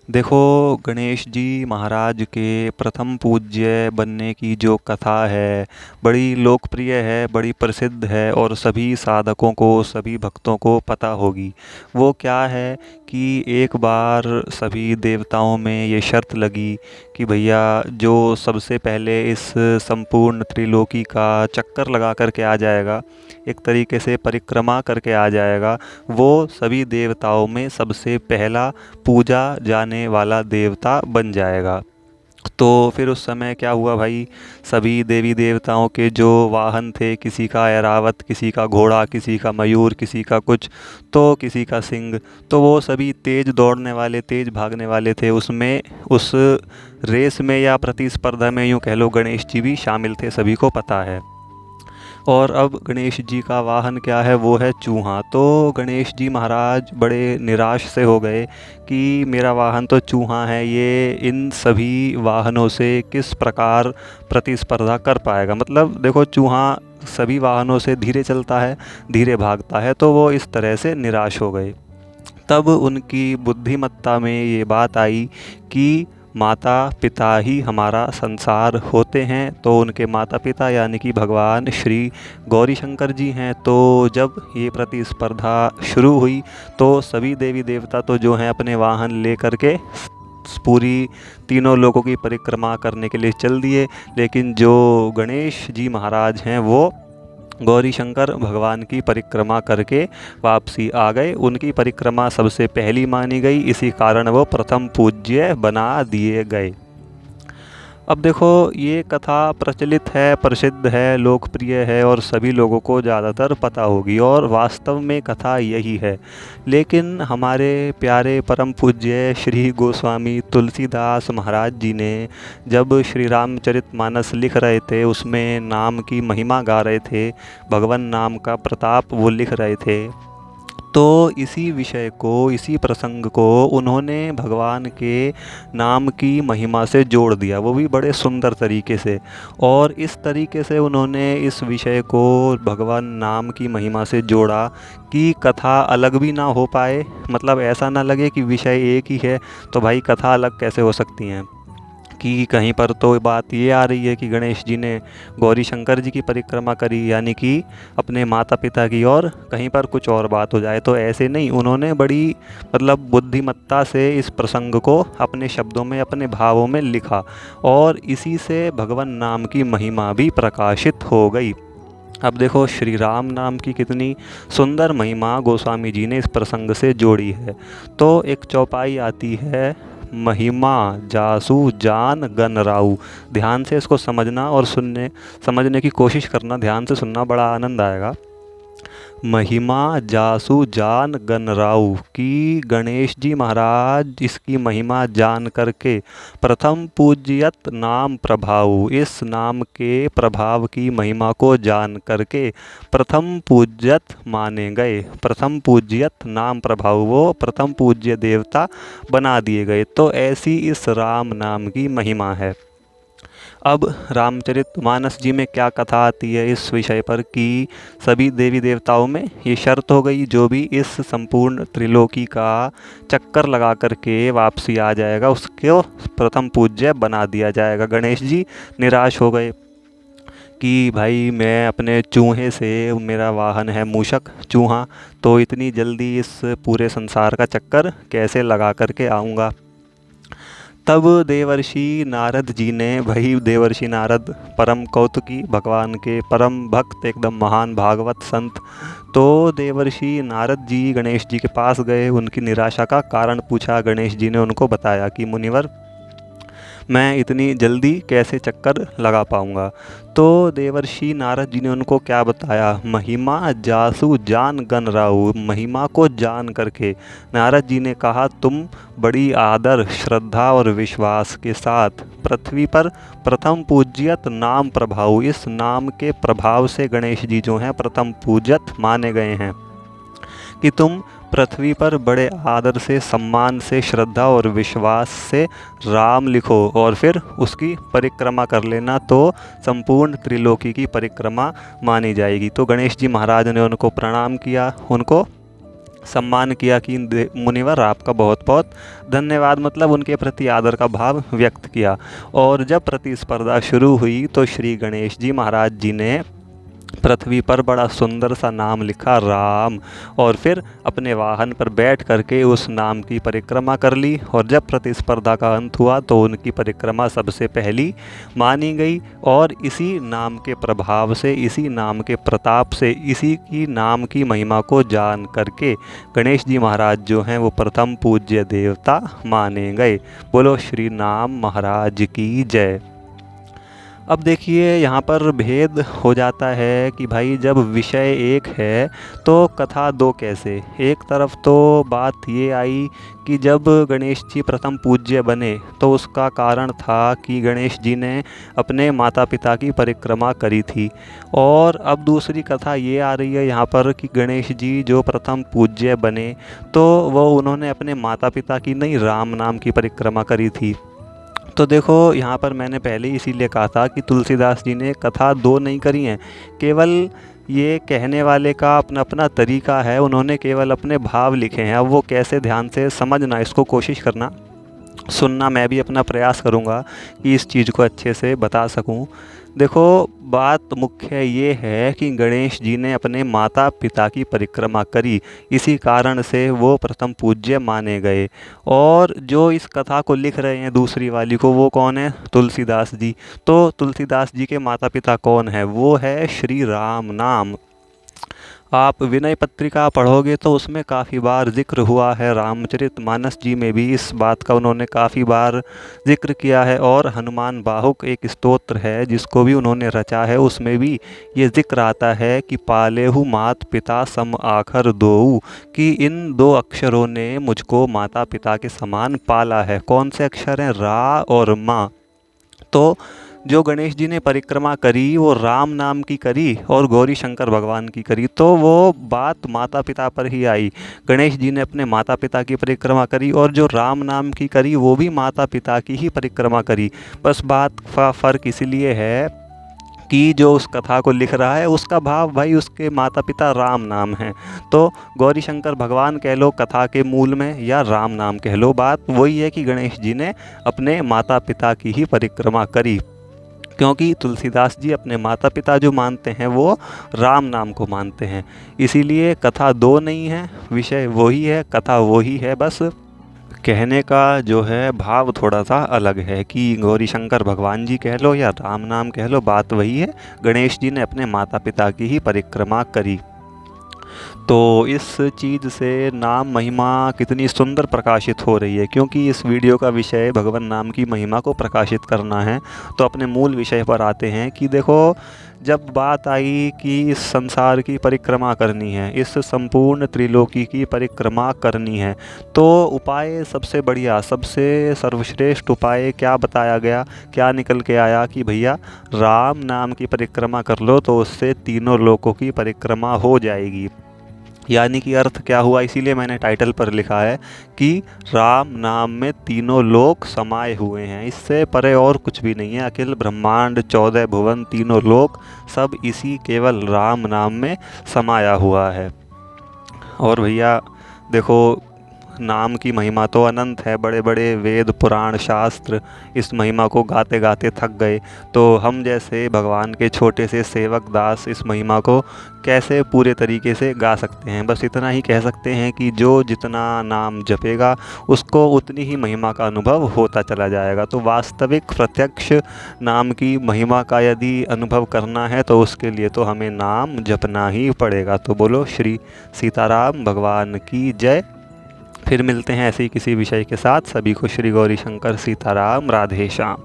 देखो, गणेश जी महाराज के प्रथम पूज्य बनने की जो कथा है, बड़ी लोकप्रिय है, बड़ी प्रसिद्ध है और सभी साधकों को, सभी भक्तों को पता होगी। वो क्या है कि एक बार सभी देवताओं में ये शर्त लगी कि भैया जो सबसे पहले इस संपूर्ण त्रिलोकी का चक्कर लगा करके आ जाएगा, एक तरीके से परिक्रमा करके आ जाएगा, वो सभी देवताओं में सबसे पहला पूजा जाने वाला देवता बन जाएगा। तो फिर उस समय क्या हुआ भाई, सभी देवी देवताओं के जो वाहन थे, किसी का ऐरावत, किसी का घोड़ा, किसी का मयूर, किसी का कुछ, तो किसी का सिंह, तो वो सभी तेज दौड़ने वाले, तेज भागने वाले थे। उसमें उस रेस में या प्रतिस्पर्धा में यूँ कह लो, गणेश जी भी शामिल थे, सभी को पता है। और अब गणेश जी का वाहन क्या है, वो है चूहा। तो गणेश जी महाराज बड़े निराश से हो गए कि मेरा वाहन तो चूहा है, ये इन सभी वाहनों से किस प्रकार प्रतिस्पर्धा कर पाएगा। मतलब देखो, चूहा सभी वाहनों से धीरे चलता है, धीरे भागता है, तो वो इस तरह से निराश हो गए। तब उनकी बुद्धिमत्ता में ये बात आई कि माता पिता ही हमारा संसार होते हैं। तो उनके माता पिता यानी कि भगवान श्री गौरी शंकर जी हैं। तो जब ये प्रतिस्पर्धा शुरू हुई तो सभी देवी देवता तो जो हैं अपने वाहन ले करके पूरी तीनों लोगों की परिक्रमा करने के लिए चल दिए। लेकिन जो गणेश जी महाराज हैं, वो गौरी शंकर भगवान की परिक्रमा करके वापसी आ गए। उनकी परिक्रमा सबसे पहली मानी गई, इसी कारण वो प्रथम पूज्य बना दिए गए। अब देखो, ये कथा प्रचलित है, प्रसिद्ध है, लोकप्रिय है और सभी लोगों को ज़्यादातर पता होगी, और वास्तव में कथा यही है। लेकिन हमारे प्यारे परम पूज्य श्री गोस्वामी तुलसीदास महाराज जी ने जब श्री रामचरितमानस लिख रहे थे, उसमें नाम की महिमा गा रहे थे, भगवान नाम का प्रताप वो लिख रहे थे, तो इसी विषय को, इसी प्रसंग को उन्होंने भगवान के नाम की महिमा से जोड़ दिया, वो भी बड़े सुंदर तरीके से। और इस तरीके से उन्होंने इस विषय को भगवान नाम की महिमा से जोड़ा कि कथा अलग भी ना हो पाए। मतलब ऐसा ना लगे कि विषय एक ही है, तो भाई कथा अलग कैसे हो सकती हैं। कि कहीं पर तो बात ये आ रही है कि गणेश जी ने गौरी शंकर जी की परिक्रमा करी, यानी कि अपने माता पिता की, और कहीं पर कुछ और बात हो जाए। तो ऐसे नहीं, उन्होंने बड़ी मतलब बुद्धिमत्ता से इस प्रसंग को अपने शब्दों में, अपने भावों में लिखा, और इसी से भगवान नाम की महिमा भी प्रकाशित हो गई। अब देखो, श्री राम नाम की कितनी सुंदर महिमा गोस्वामी जी ने इस प्रसंग से जोड़ी है। तो एक चौपाई आती है, महिमा जासु जान गन राऊ। ध्यान से इसको समझना और समझने की कोशिश करना, ध्यान से सुनना, बड़ा आनंद आएगा। महिमा जासु जान गनराऊ की गणेश जी महाराज इसकी महिमा जान करके प्रथम पूज्यत नाम प्रभाऊ, इस नाम के प्रभाव की महिमा को जान करके प्रथम पूज्यत माने गए। प्रथम पूज्यत नाम प्रभाऊ, वो प्रथम पूज्य देवता बना दिए गए। तो ऐसी इस राम नाम की महिमा है। अब रामचरितमानस जी में क्या कथा आती है इस विषय पर कि सभी देवी देवताओं में ये शर्त हो गई, जो भी इस संपूर्ण त्रिलोकी का चक्कर लगा करके वापसी आ जाएगा, उसको प्रथम पूज्य बना दिया जाएगा। गणेश जी निराश हो गए कि भाई मैं अपने चूहे से, मेरा वाहन है मूषक चूहा, तो इतनी जल्दी इस पूरे संसार का चक्कर कैसे लगा करके आऊँगा। तब देवर्षि नारद जी ने, वही देवर्षि नारद परम कौतुकी, भगवान के परम भक्त, एकदम महान भागवत संत, तो देवर्षि नारद जी गणेश जी के पास गए, उनकी निराशा का कारण पूछा। गणेश जी ने उनको बताया कि मुनिवर, मैं इतनी जल्दी कैसे चक्कर लगा पाऊंगा। तो देवर्षि नारद जी ने उनको क्या बताया, महिमा जासु जान गन राहु। महिमा को जान करके नारद जी ने कहा, तुम बड़ी आदर, श्रद्धा और विश्वास के साथ पृथ्वी पर प्रथम पूज्यत नाम प्रभाव, इस नाम के प्रभाव से गणेश जी जो हैं प्रथम पूज्यत माने गए हैं, कि तुम पृथ्वी पर बड़े आदर से, सम्मान से, श्रद्धा और विश्वास से राम लिखो और फिर उसकी परिक्रमा कर लेना, तो संपूर्ण त्रिलोकी की परिक्रमा मानी जाएगी। तो गणेश जी महाराज ने उनको प्रणाम किया, उनको सम्मान किया कि मुनिवर आपका बहुत बहुत धन्यवाद, मतलब उनके प्रति आदर का भाव व्यक्त किया। और जब प्रतिस्पर्धा शुरू हुई तो श्री गणेश जी महाराज जी ने पृथ्वी पर बड़ा सुंदर सा नाम लिखा राम, और फिर अपने वाहन पर बैठ करके उस नाम की परिक्रमा कर ली। और जब प्रतिस्पर्धा का अंत हुआ तो उनकी परिक्रमा सबसे पहली मानी गई, और इसी नाम के प्रभाव से, इसी नाम के प्रताप से, इसी की नाम की महिमा को जान करके गणेश जी महाराज जो हैं वो प्रथम पूज्य देवता माने गए। बोलो श्री नाम महाराज की जय। अब देखिए यहाँ पर भेद हो जाता है कि भाई जब विषय एक है तो कथा दो कैसे। एक तरफ तो बात ये आई कि जब गणेश जी प्रथम पूज्य बने तो उसका कारण था कि गणेश जी ने अपने माता पिता की परिक्रमा करी थी। और अब दूसरी कथा ये आ रही है यहाँ पर कि गणेश जी जो प्रथम पूज्य बने तो वो उन्होंने अपने माता पिता की नहीं, राम नाम की परिक्रमा करी थी। तो देखो यहाँ पर मैंने पहले इसीलिए कहा था कि तुलसीदास जी ने कथा दो नहीं करी हैं, केवल ये कहने वाले का अपना अपना तरीका है, उन्होंने केवल अपने भाव लिखे हैं। अब वो कैसे, ध्यान से समझना, इसको कोशिश करना, सुनना। मैं भी अपना प्रयास करूँगा कि इस चीज़ को अच्छे से बता सकूँ। देखो बात मुख्य ये है कि गणेश जी ने अपने माता पिता की परिक्रमा करी, इसी कारण से वो प्रथम पूज्य माने गए। और जो इस कथा को लिख रहे हैं दूसरी वाली को, वो कौन है? तुलसीदास जी। तो तुलसीदास जी के माता पिता कौन है? वो है श्री राम नाम। आप विनय पत्रिका पढ़ोगे तो उसमें काफ़ी बार जिक्र हुआ है, रामचरितमानस जी में भी इस बात का उन्होंने काफ़ी बार जिक्र किया है। और हनुमान बाहुक एक स्तोत्र है जिसको भी उन्होंने रचा है, उसमें भी ये जिक्र आता है कि पालेहु मात पिता सम आखर दोऊ, कि इन दो अक्षरों ने मुझको माता पिता के समान पाला है। कौन से अक्षर हैं? रा और माँ। तो जो गणेश जी ने परिक्रमा करी वो राम नाम की करी और गौरी शंकर भगवान की करी, तो वो बात माता पिता पर ही आई। गणेश जी ने अपने माता पिता की परिक्रमा करी और जो राम नाम की करी वो भी माता पिता की ही परिक्रमा करी। बस बात का फ़र्क इसलिए है कि जो उस कथा को लिख रहा है उसका भाव भाई उसके माता पिता राम नाम हैं। तो गौरी शंकर भगवान कह लो कथा के मूल में, या राम नाम कह लो, बात वही है कि गणेश जी ने अपने माता पिता की ही परिक्रमा करी, क्योंकि तुलसीदास जी अपने माता पिता जो मानते हैं वो राम नाम को मानते हैं। इसीलिए कथा दो नहीं है, विषय वही है, कथा वही है, बस कहने का जो है भाव थोड़ा सा अलग है कि गौरी शंकर भगवान जी कह लो या राम नाम कह लो, बात वही है। गणेश जी ने अपने माता पिता की ही परिक्रमा करी। तो इस चीज़ से नाम महिमा कितनी सुंदर प्रकाशित हो रही है, क्योंकि इस वीडियो का विषय भगवान नाम की महिमा को प्रकाशित करना है। तो अपने मूल विषय पर आते हैं कि देखो जब बात आई कि इस संसार की परिक्रमा करनी है, इस संपूर्ण त्रिलोकी की परिक्रमा करनी है, तो उपाय सबसे बढ़िया, सबसे सर्वश्रेष्ठ उपाय क्या बताया गया, क्या निकल के आया कि भैया राम नाम की परिक्रमा कर लो तो उससे तीनों लोकों की परिक्रमा हो जाएगी। यानी कि अर्थ क्या हुआ, इसीलिए मैंने टाइटल पर लिखा है कि राम नाम में तीनों लोक समाये हुए हैं। इससे परे और कुछ भी नहीं है। अखिल ब्रह्मांड 14 भुवन तीनों लोक सब इसी केवल राम नाम में समाया हुआ है। और भैया देखो नाम की महिमा तो अनंत है, बड़े बड़े वेद पुराण शास्त्र इस महिमा को गाते गाते थक गए, तो हम जैसे भगवान के छोटे से सेवक दास इस महिमा को कैसे पूरे तरीके से गा सकते हैं। बस इतना ही कह सकते हैं कि जो जितना नाम जपेगा उसको उतनी ही महिमा का अनुभव होता चला जाएगा। तो वास्तविक प्रत्यक्ष नाम की महिमा का यदि अनुभव करना है तो उसके लिए तो हमें नाम जपना ही पड़ेगा। तो बोलो श्री सीताराम भगवान की जय। फिर मिलते हैं ऐसे ही किसी विषय के साथ। सभी को श्री गौरी शंकर सीताराम, राधे श्याम।